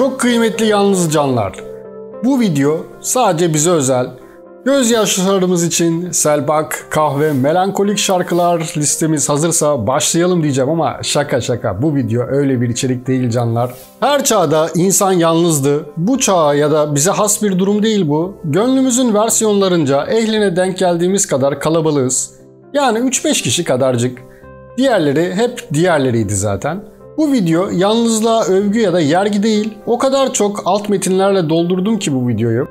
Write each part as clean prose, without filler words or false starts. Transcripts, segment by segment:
Çok kıymetli yalnız canlar. Bu video sadece bize özel. Gözyaşlarımız için Selbak, kahve, melankolik şarkılar listemiz hazırsa başlayalım diyeceğim ama şaka. Bu video öyle bir içerik değil canlar. Her çağda insan yalnızdı. Bu çağa ya da bize has bir durum değil bu. Gönlümüzün versiyonlarınca ehline denk geldiğimiz kadar kalabalığız. Yani 3-5 kişi kadarcık. Diğerleri hep diğerleriydi zaten. Bu video yalnızlığa övgü ya da yergi değil. O kadar çok alt metinlerle doldurdum ki bu videoyu.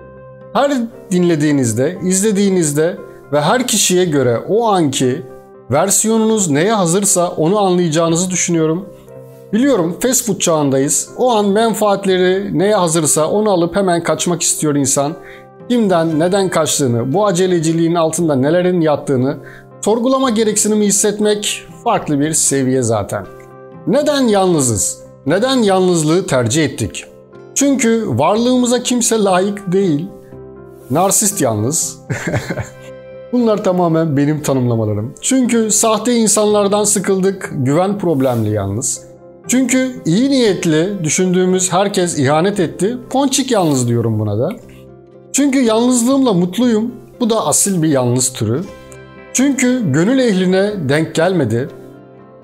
Her dinlediğinizde, izlediğinizde ve her kişiye göre o anki versiyonunuz neye hazırsa onu anlayacağınızı düşünüyorum. Biliyorum fast food çağındayız. O an menfaatleri neye hazırsa onu alıp hemen kaçmak istiyor insan. Kimden, neden kaçtığını, bu aceleciliğin altında nelerin yattığını sorgulama gereksinimi hissetmek farklı bir seviye zaten. Neden yalnızız? Neden yalnızlığı tercih ettik? Çünkü varlığımıza kimse layık değil. Narsist yalnız. Bunlar tamamen benim tanımlamalarım. Çünkü sahte insanlardan sıkıldık, güven problemli yalnız. Çünkü iyi niyetli düşündüğümüz herkes ihanet etti, ponçik yalnız diyorum buna da. Çünkü yalnızlığımla mutluyum, bu da asil bir yalnız türü. Çünkü gönül ehline denk gelmedi,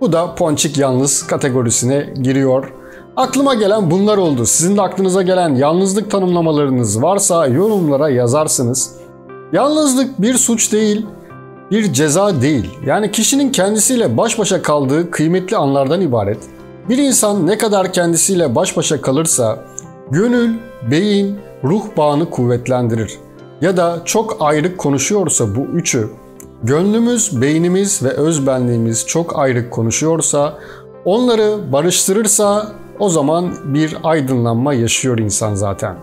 bu da ponçik yalnız kategorisine giriyor. Aklıma gelen bunlar oldu. Sizin de aklınıza gelen yalnızlık tanımlamalarınız varsa yorumlara yazarsınız. Yalnızlık bir suç değil, bir ceza değil. Yani kişinin kendisiyle baş başa kaldığı kıymetli anlardan ibaret. Bir insan ne kadar kendisiyle baş başa kalırsa gönül, beyin, ruh bağını kuvvetlendirir. Ya da çok ayrık konuşuyorsa bu üçü, gönlümüz, beynimiz ve özbenliğimiz çok ayrık konuşuyorsa, onları barıştırırsa o zaman bir aydınlanma yaşıyor insan zaten.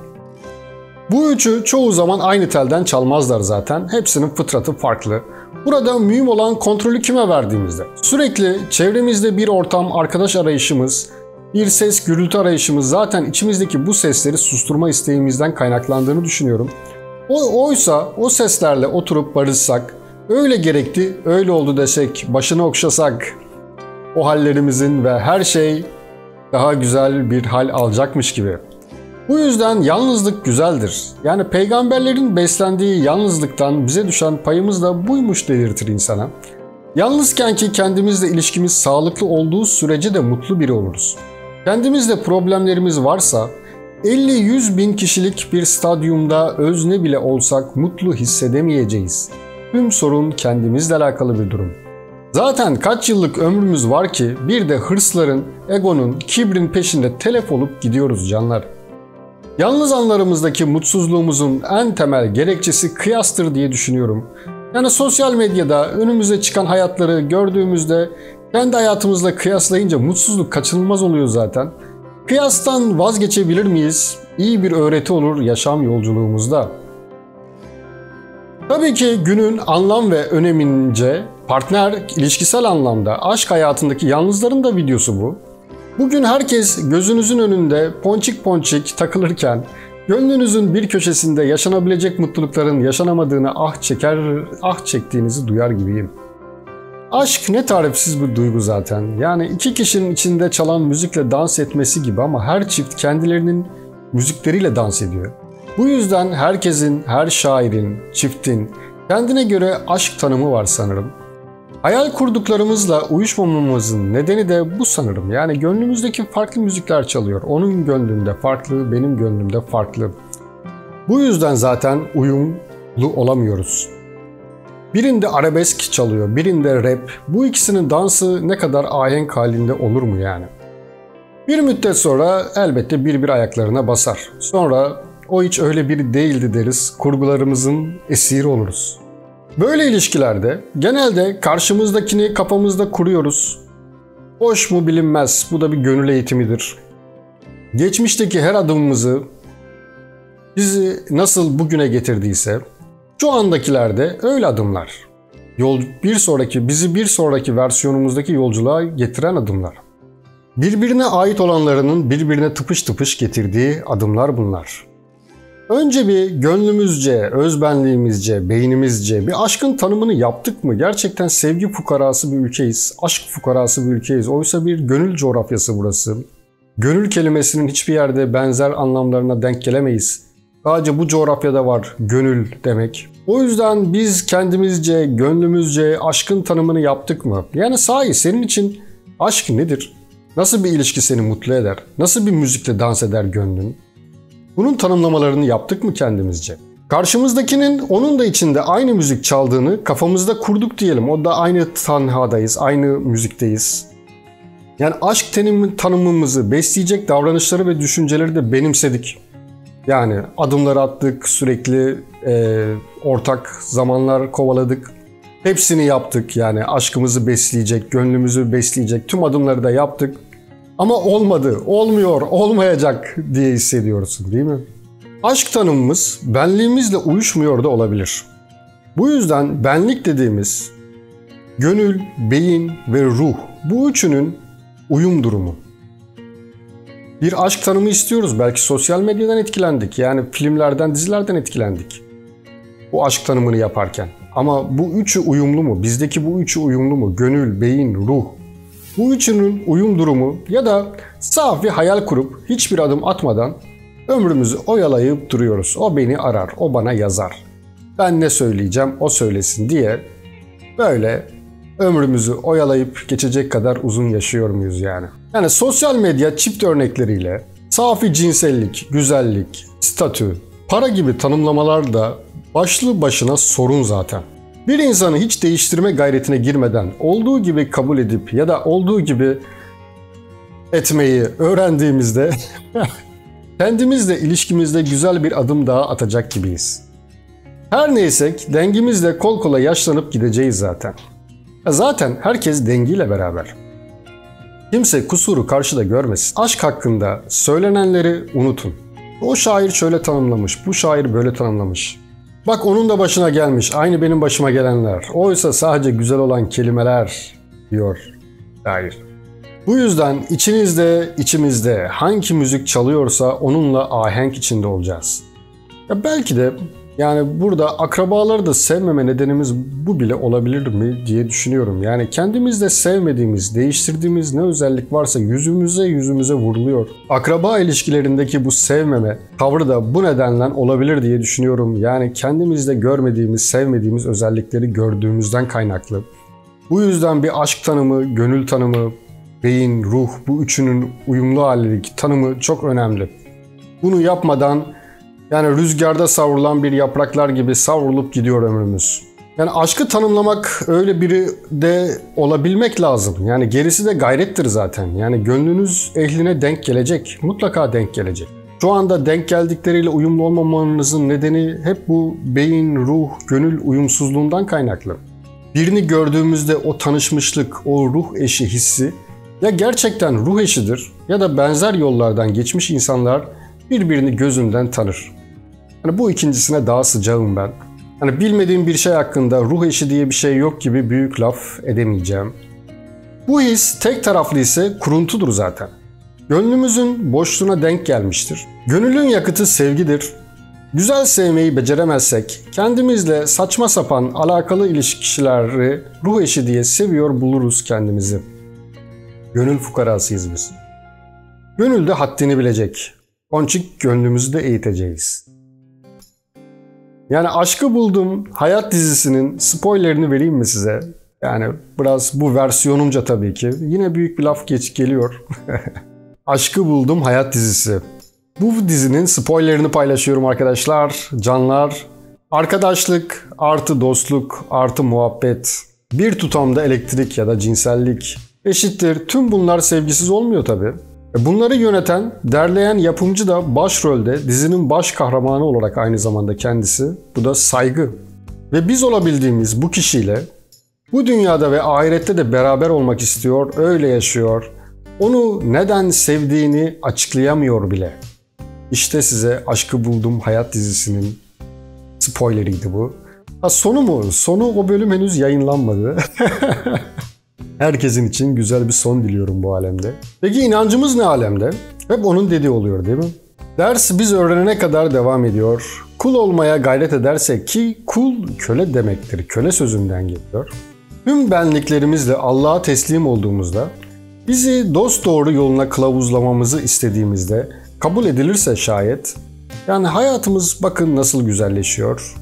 Bu üçü çoğu zaman aynı telden çalmazlar zaten. Hepsinin fıtratı farklı. Burada mühim olan kontrolü kime verdiğimizde. Sürekli çevremizde bir ortam, arkadaş arayışımız, bir ses, gürültü arayışımız zaten içimizdeki bu sesleri susturma isteğimizden kaynaklandığını düşünüyorum. Oysa o seslerle oturup barışsak, öyle gerekti, öyle oldu desek, başını okşasak, o hallerimizin ve her şey daha güzel bir hal alacakmış gibi. Bu yüzden yalnızlık güzeldir. Yani peygamberlerin beslendiği yalnızlıktan bize düşen payımız da buymuş dedirtir insana. Yalnızken ki kendimizle ilişkimiz sağlıklı olduğu sürece de mutlu biri oluruz. Kendimizde problemlerimiz varsa 50-100 bin kişilik bir stadyumda özne bile olsak mutlu hissedemeyeceğiz. Tüm sorun kendimizle alakalı bir durum. Zaten kaç yıllık ömrümüz var ki bir de hırsların, egonun, kibrin peşinde telef olup gidiyoruz canlar. Yalnız anlarımızdaki mutsuzluğumuzun en temel gerekçesi kıyastır diye düşünüyorum. Yani sosyal medyada önümüze çıkan hayatları gördüğümüzde kendi hayatımızla kıyaslayınca mutsuzluk kaçınılmaz oluyor zaten. Kıyastan vazgeçebilir miyiz? İyi bir öğreti olur yaşam yolculuğumuzda. Tabii ki günün anlam ve önemince partner ilişkisel anlamda aşk hayatındaki yalnızların da videosu bu. Bugün herkes gözünüzün önünde ponçik takılırken gönlünüzün bir köşesinde yaşanabilecek mutlulukların yaşanamadığını ah çektiğinizi duyar gibiyim. Aşk ne tarifsiz bir duygu zaten. Yani iki kişinin içinde çalan müzikle dans etmesi gibi ama her çift kendilerinin müzikleriyle dans ediyor. Bu yüzden herkesin, her şairin, çiftin kendine göre aşk tanımı var sanırım. Hayal kurduklarımızla uyuşmamamızın nedeni de bu sanırım. Yani gönlümüzdeki farklı müzikler çalıyor. Onun gönlünde farklı, benim gönlümde farklı. Bu yüzden zaten uyumlu olamıyoruz. Birinde arabesk çalıyor, birinde rap. Bu ikisinin dansı ne kadar ahenk halinde olur mu yani? Bir müddet sonra elbette bir ayaklarına basar. Sonra o hiç öyle biri değildi deriz, kurgularımızın esiri oluruz. Böyle ilişkilerde genelde karşımızdakini kafamızda kuruyoruz. Hoş mu bilinmez, bu da bir gönül eğitimidir. Geçmişteki her adımımızı bizi nasıl bugüne getirdiyse, şu andakilerde öyle adımlar. Bizi bir sonraki versiyonumuzdaki yolculuğa getiren adımlar. Birbirine ait olanlarının birbirine tıpış getirdiği adımlar bunlar. Önce bir gönlümüzce, özbenliğimizce, beynimizce bir aşkın tanımını yaptık mı? Gerçekten sevgi fukarası bir ülkeyiz, aşk fukarası bir ülkeyiz. Oysa bir gönül coğrafyası burası. Gönül kelimesinin hiçbir yerde benzer anlamlarına denk gelemeyiz. Sadece bu coğrafyada var gönül demek. O yüzden biz kendimizce, gönlümüzce aşkın tanımını yaptık mı? Yani sahi senin için aşk nedir? Nasıl bir ilişki seni mutlu eder? Nasıl bir müzikle dans eder gönlün? Bunun tanımlamalarını yaptık mı kendimizce? Karşımızdakinin onun da içinde aynı müzik çaldığını kafamızda kurduk diyelim. O da aynı tanhadayız, aynı müzikteyiz. Yani aşk tanımımızı besleyecek davranışları ve düşünceleri de benimsedik. Yani adımları attık, sürekli ortak zamanlar kovaladık. Hepsini yaptık, yani aşkımızı besleyecek, gönlümüzü besleyecek tüm adımları da yaptık. Ama olmadı, olmuyor, olmayacak diye hissediyorsun değil mi? Aşk tanımımız benliğimizle uyuşmuyor da olabilir. Bu yüzden benlik dediğimiz gönül, beyin ve ruh, bu üçünün uyum durumu. Bir aşk tanımı istiyoruz. Belki sosyal medyadan etkilendik. Yani filmlerden, dizilerden etkilendik. Bu aşk tanımını yaparken. Ama bu üçü uyumlu mu? Bizdeki bu üçü uyumlu mu? Gönül, beyin, ruh. Bu üçünün uyum durumu ya da saf bir hayal kurup hiçbir adım atmadan ömrümüzü oyalayıp duruyoruz. O beni arar, o bana yazar. Ben ne söyleyeceğim, o söylesin diye böyle ömrümüzü oyalayıp geçecek kadar uzun yaşıyor muyuz yani? Yani sosyal medya çift örnekleriyle safi cinsellik, güzellik, statü, para gibi tanımlamalar da başlı başına sorun zaten. Bir insanı hiç değiştirme gayretine girmeden olduğu gibi kabul edip ya da olduğu gibi etmeyi öğrendiğimizde kendimizle ilişkimizde güzel bir adım daha atacak gibiyiz. Her neysek dengimizle kol kola yaşlanıp gideceğiz zaten. Zaten herkes dengiyle beraber. Kimse kusuru karşıda görmesin. Aşk hakkında söylenenleri unutun. O şair şöyle tanımlamış, bu şair böyle tanımlamış. Bak onun da başına gelmiş, aynı benim başıma gelenler. Oysa sadece güzel olan kelimeler diyor şair. Bu yüzden içinizde, içimizde hangi müzik çalıyorsa onunla ahenk içinde olacağız. Ya belki de yani burada akrabaları da sevmeme nedenimiz bu bile olabilir mi diye düşünüyorum. Yani kendimizde sevmediğimiz, değiştirdiğimiz ne özellik varsa yüzümüze vuruluyor. Akraba ilişkilerindeki bu sevmeme tavrı da bu nedenden olabilir diye düşünüyorum. Yani kendimizde görmediğimiz, sevmediğimiz özellikleri gördüğümüzden kaynaklı. Bu yüzden bir aşk tanımı, gönül tanımı, beyin, ruh, bu üçünün uyumlu halindeki tanımı çok önemli. Bunu yapmadan yani rüzgarda savrulan bir yapraklar gibi savrulup gidiyor ömrümüz. Yani aşkı tanımlamak öyle biri de olabilmek lazım. Yani gerisi de gayrettir zaten. Yani gönlünüz ehline denk gelecek. Mutlaka denk gelecek. Şu anda denk geldikleriyle uyumlu olmamanızın nedeni hep bu beyin, ruh, gönül uyumsuzluğundan kaynaklı. Birini gördüğümüzde o tanışmışlık, o ruh eşi hissi ya gerçekten ruh eşidir ya da benzer yollardan geçmiş insanlar birbirini gözünden tanır. Hani bu ikincisine daha sıcağım ben. Hani bilmediğim bir şey hakkında ruh eşi diye bir şey yok gibi büyük laf edemeyeceğim. Bu his tek taraflı ise kuruntudur zaten. Gönlümüzün boşluğuna denk gelmiştir. Gönülün yakıtı sevgidir. Güzel sevmeyi beceremezsek kendimizle saçma sapan alakalı ilişkileri ruh eşi diye seviyor buluruz kendimizi. Gönül fukarasıyız biz. Gönül de haddini bilecek. Ponçik gönlümüzü de eğiteceğiz. Yani Aşkı Buldum Hayat dizisinin spoilerini vereyim mi size? Yani biraz bu versiyonumca tabii ki. Yine büyük bir laf geliyor. Aşkı Buldum Hayat dizisi. Bu dizinin spoilerini paylaşıyorum arkadaşlar, canlar. Arkadaşlık artı dostluk artı muhabbet. Bir tutamda elektrik ya da cinsellik eşittir. Tüm bunlar sevgisiz olmuyor tabii. Bunları yöneten, derleyen yapımcı da başrolde dizinin baş kahramanı olarak aynı zamanda kendisi. Bu da Saygı. Ve biz olabildiğimiz bu kişiyle bu dünyada ve ahirette de beraber olmak istiyor, öyle yaşıyor. Onu neden sevdiğini açıklayamıyor bile. İşte size Aşkı Buldum Hayat dizisinin spoileriydi bu. Ha, sonu mu? Sonu o bölüm henüz yayınlanmadı. Herkesin için güzel bir son diliyorum bu alemde. Peki inancımız ne alemde? Hep onun dediği oluyor değil mi? Ders biz öğrenene kadar devam ediyor. Kul olmaya gayret edersek ki kul köle demektir. Köle sözünden geliyor. Tüm benliklerimizle Allah'a teslim olduğumuzda Bizi dosdoğru yoluna kılavuzlamamızı istediğimizde kabul edilirse şayet, yani hayatımız bakın nasıl güzelleşiyor,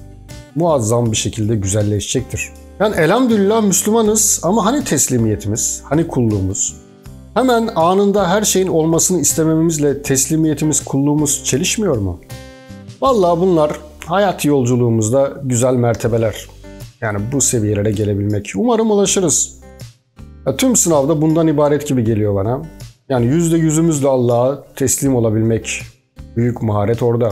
muazzam bir şekilde güzelleşecektir. Yani elhamdülillah Müslümanız ama hani teslimiyetimiz, hani kulluğumuz? Hemen anında her şeyin olmasını istemememizle teslimiyetimiz, kulluğumuz çelişmiyor mu? Vallahi bunlar hayat yolculuğumuzda güzel mertebeler. Yani bu seviyelere gelebilmek. Umarım ulaşırız. Tüm sınavda bundan ibaret gibi geliyor bana. Yani %100'ümüzle Allah'a teslim olabilmek. Büyük maharet orada.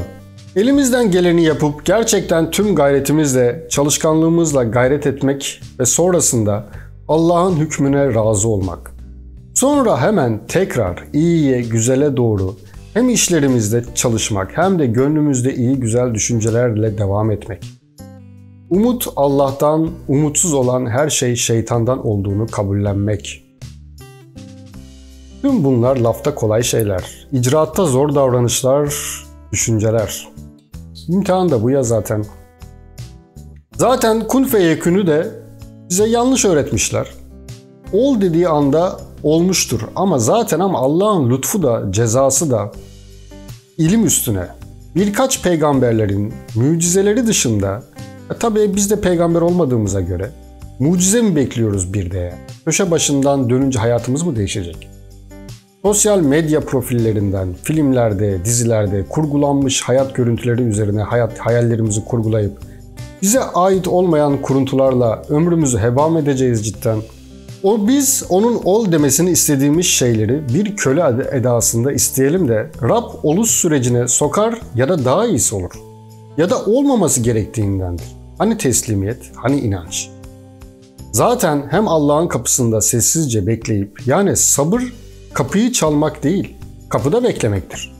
Elimizden geleni yapıp gerçekten tüm gayretimizle, çalışkanlığımızla gayret etmek ve sonrasında Allah'ın hükmüne razı olmak. Sonra hemen tekrar iyiye, güzele doğru hem işlerimizde çalışmak hem de gönlümüzde iyi güzel düşüncelerle devam etmek. Umut Allah'tan, umutsuz olan her şey şeytandan olduğunu kabullenmek. Tüm bunlar lafta kolay şeyler, icraatta zor davranışlar, düşünceler. İmtihan da bu ya zaten. Zaten kun feyekünü de bize yanlış öğretmişler. Ol dediği anda olmuştur ama Allah'ın lütfu da cezası da ilim üstüne. Birkaç peygamberlerin mucizeleri dışında, tabii biz de peygamber olmadığımıza göre mucize mi bekliyoruz bir de? Köşe başından dönünce hayatımız mı değişecek? Sosyal medya profillerinden, filmlerde, dizilerde kurgulanmış hayat görüntüleri üzerine hayallerimizi kurgulayıp bize ait olmayan kuruntularla ömrümüzü heba mı edeceğiz cidden? Biz onun ol demesini istediğimiz şeyleri bir köle edasında isteyelim de Rab oluş sürecine sokar ya da daha iyisi olur. Ya da olmaması gerektiğindendir. Hani teslimiyet, hani inanç. Zaten hem Allah'ın kapısında sessizce bekleyip, yani sabır kapıyı çalmak değil, kapıda beklemektir.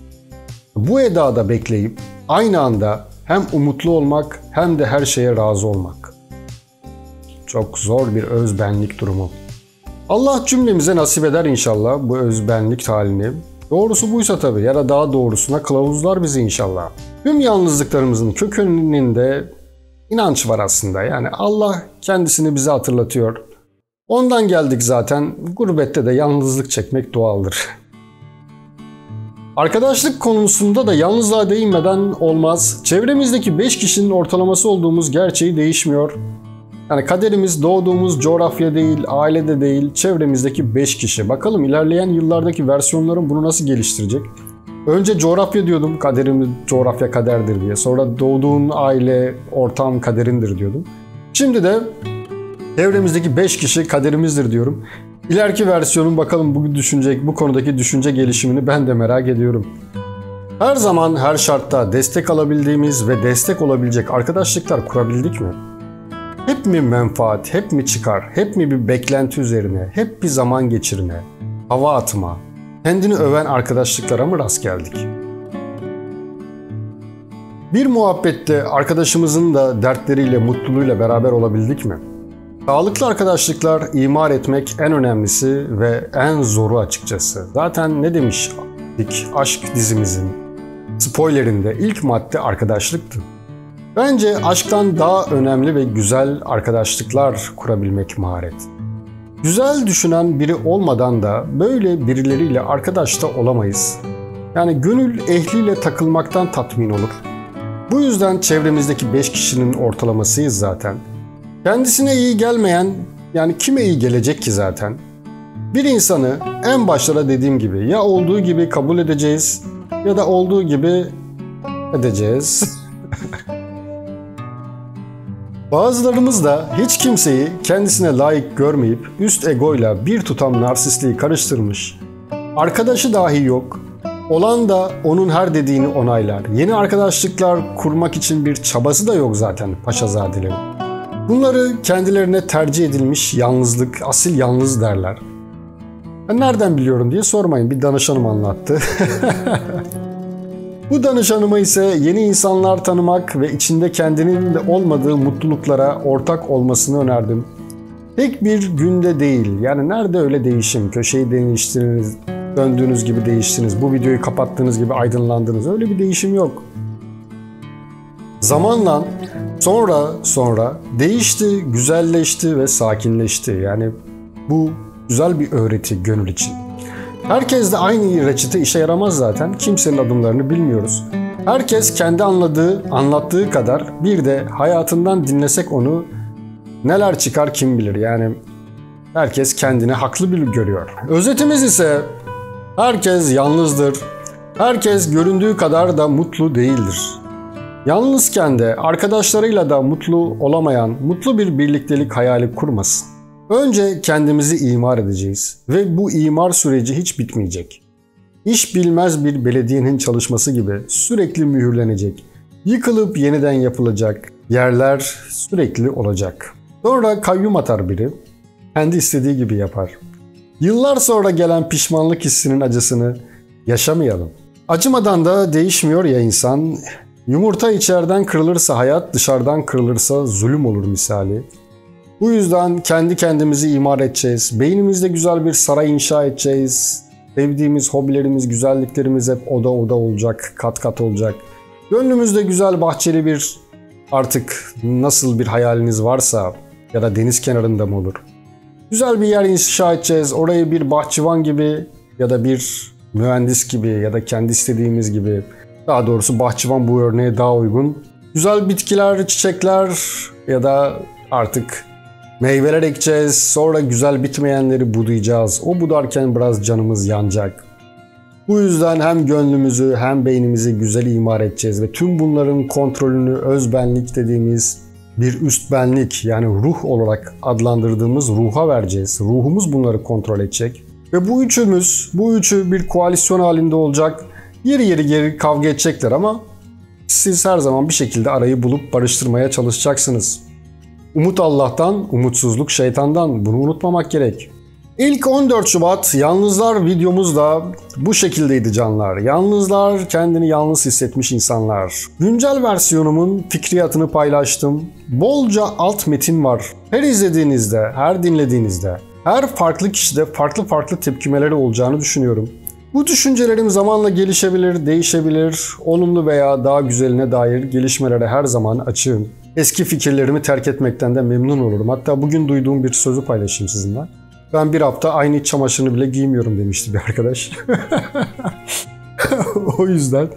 Bu edada bekleyip aynı anda hem umutlu olmak hem de her şeye razı olmak. Çok zor bir özbenlik durumu. Allah cümlemize nasip eder inşallah bu özbenlik halini. Doğrusu buysa tabii ya da daha doğrusuna kılavuzlar bizi inşallah. Tüm yalnızlıklarımızın kökeninde inanç var aslında. Yani Allah kendisini bize hatırlatıyor. Ondan geldik zaten. Gurbette de yalnızlık çekmek doğaldır. Arkadaşlık konusunda da yalnızlığa değinmeden olmaz. Çevremizdeki 5 kişinin ortalaması olduğumuz gerçeği değişmiyor. Yani kaderimiz doğduğumuz coğrafya değil, ailede değil, çevremizdeki 5 kişi. Bakalım ilerleyen yıllardaki versiyonlarım bunu nasıl geliştirecek? Önce coğrafya diyordum, kaderimiz coğrafya kaderdir diye. Sonra doğduğun aile, ortam kaderindir diyordum. Şimdi de çevremizdeki 5 kişi kaderimizdir diyorum. İleriki versiyonum bakalım bu konudaki düşünce gelişimini ben de merak ediyorum. Her zaman her şartta destek alabildiğimiz ve destek olabilecek arkadaşlıklar kurabildik mi? Hep mi menfaat, hep mi çıkar, hep mi bir beklenti üzerine, hep bir zaman geçirme, hava atma, kendini öven arkadaşlıklara mı rast geldik? Bir muhabbette arkadaşımızın da dertleriyle, mutluluğuyla beraber olabildik mi? Sağlıklı arkadaşlıklar imar etmek en önemlisi ve en zoru açıkçası. Zaten ne demiştik aşk dizimizin spoilerinde ilk madde arkadaşlıktı. Bence aşktan daha önemli ve güzel arkadaşlıklar kurabilmek maharet. Güzel düşünen biri olmadan da böyle birileriyle arkadaş da olamayız. Yani gönül ehliyle takılmaktan tatmin olur. Bu yüzden çevremizdeki 5 kişinin ortalamasıyız zaten. Kendisine iyi gelmeyen, yani kime iyi gelecek ki zaten? Bir insanı en başlara dediğim gibi ya olduğu gibi kabul edeceğiz ya da olduğu gibi edeceğiz. Bazılarımız da hiç kimseyi kendisine layık görmeyip üst egoyla bir tutam narsistliği karıştırmış. Arkadaşı dahi yok. Olan da onun her dediğini onaylar. Yeni arkadaşlıklar kurmak için bir çabası da yok zaten paşazadelerin. Bunları kendilerine tercih edilmiş yalnızlık, asil yalnız derler. Ben nereden biliyorum diye sormayın, bir danışanım anlattı. Bu danışanıma ise yeni insanlar tanımak ve içinde kendinin de olmadığı mutluluklara ortak olmasını önerdim. Tek bir günde değil, yani nerede öyle değişim, köşeyi değiştiriniz, döndüğünüz gibi değiştiniz, bu videoyu kapattığınız gibi aydınlandınız, öyle bir değişim yok. Zamanla sonra değişti, güzelleşti ve sakinleşti. Yani bu Güzel bir öğreti gönül için. Herkes de aynı reçete işe yaramaz zaten. Kimsenin adımlarını bilmiyoruz. Herkes kendi anlattığı kadar bir de hayatından dinlesek onu neler çıkar kim bilir. Yani herkes kendini haklı bir görüyor. Özetimiz ise herkes yalnızdır. Herkes göründüğü kadar da mutlu değildir. Yalnızken de arkadaşlarıyla da mutlu olamayan mutlu bir birliktelik hayali kurmasın. Önce kendimizi imar edeceğiz ve bu imar süreci hiç bitmeyecek. İş bilmez bir belediyenin çalışması gibi sürekli mühürlenecek. Yıkılıp yeniden yapılacak yerler sürekli olacak. Sonra kayyum atar biri, kendi istediği gibi yapar. Yıllar sonra gelen pişmanlık hissinin acısını yaşamayalım. Acımadan da değişmiyor ya insan. Yumurta içeriden kırılırsa hayat, dışarıdan kırılırsa zulüm olur misali. Bu yüzden kendi kendimizi imar edeceğiz. Beynimizde güzel bir saray inşa edeceğiz. Sevdiğimiz hobilerimiz, güzelliklerimiz hep oda oda olacak, kat kat olacak. Gönlümüzde güzel bahçeli bir, artık nasıl bir hayaliniz varsa ya da deniz kenarında mı olur? Güzel bir yer inşa edeceğiz. Orayı bir bahçıvan gibi ya da bir mühendis gibi ya da kendi istediğimiz gibi, daha doğrusu bahçıvan bu örneğe daha uygun. Güzel bitkiler, çiçekler ya da artık meyveler ekeceğiz. Sonra güzel bitmeyenleri budayacağız. O budarken biraz canımız yanacak. Bu yüzden hem gönlümüzü hem beynimizi güzel imar edeceğiz ve tüm bunların kontrolünü özbenlik dediğimiz bir üst benlik, yani ruh olarak adlandırdığımız ruha vereceğiz. Ruhumuz bunları kontrol edecek. Ve bu üçü bir koalisyon halinde olacak. Yeri kavga edecekler ama siz her zaman bir şekilde arayı bulup barıştırmaya çalışacaksınız. Umut Allah'tan, umutsuzluk şeytandan. Bunu unutmamak gerek. İlk 14 Şubat Yalnızlar videomuz da bu şekildeydi canlar. Yalnızlar, kendini yalnız hissetmiş insanlar. Güncel versiyonumun fikriyatını paylaştım. Bolca alt metin var. Her izlediğinizde, her dinlediğinizde, her farklı kişide farklı tepkimeleri olacağını düşünüyorum. Bu düşüncelerim zamanla gelişebilir, değişebilir, olumlu veya daha güzeline dair gelişmelere her zaman açığım. Eski fikirlerimi terk etmekten de memnun olurum. Hatta bugün duyduğum bir sözü paylaşayım sizinle. Ben bir hafta aynı iç çamaşırını bile giymiyorum demişti bir arkadaş. O yüzden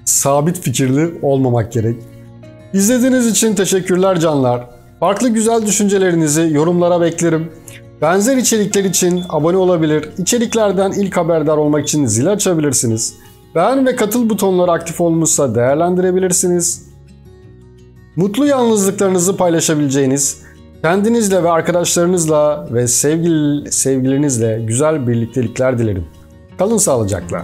sabit fikirli olmamak gerek. İzlediğiniz için teşekkürler canlar. Farklı güzel düşüncelerinizi yorumlara beklerim. Benzer içerikler için abone olabilir, içeriklerden ilk haberdar olmak için zil açabilirsiniz. Beğen ve katıl butonları aktif olmuşsa değerlendirebilirsiniz. Mutlu yalnızlıklarınızı paylaşabileceğiniz, kendinizle ve arkadaşlarınızla ve sevgililerinizle güzel birliktelikler dilerim. Kalın sağlıcakla.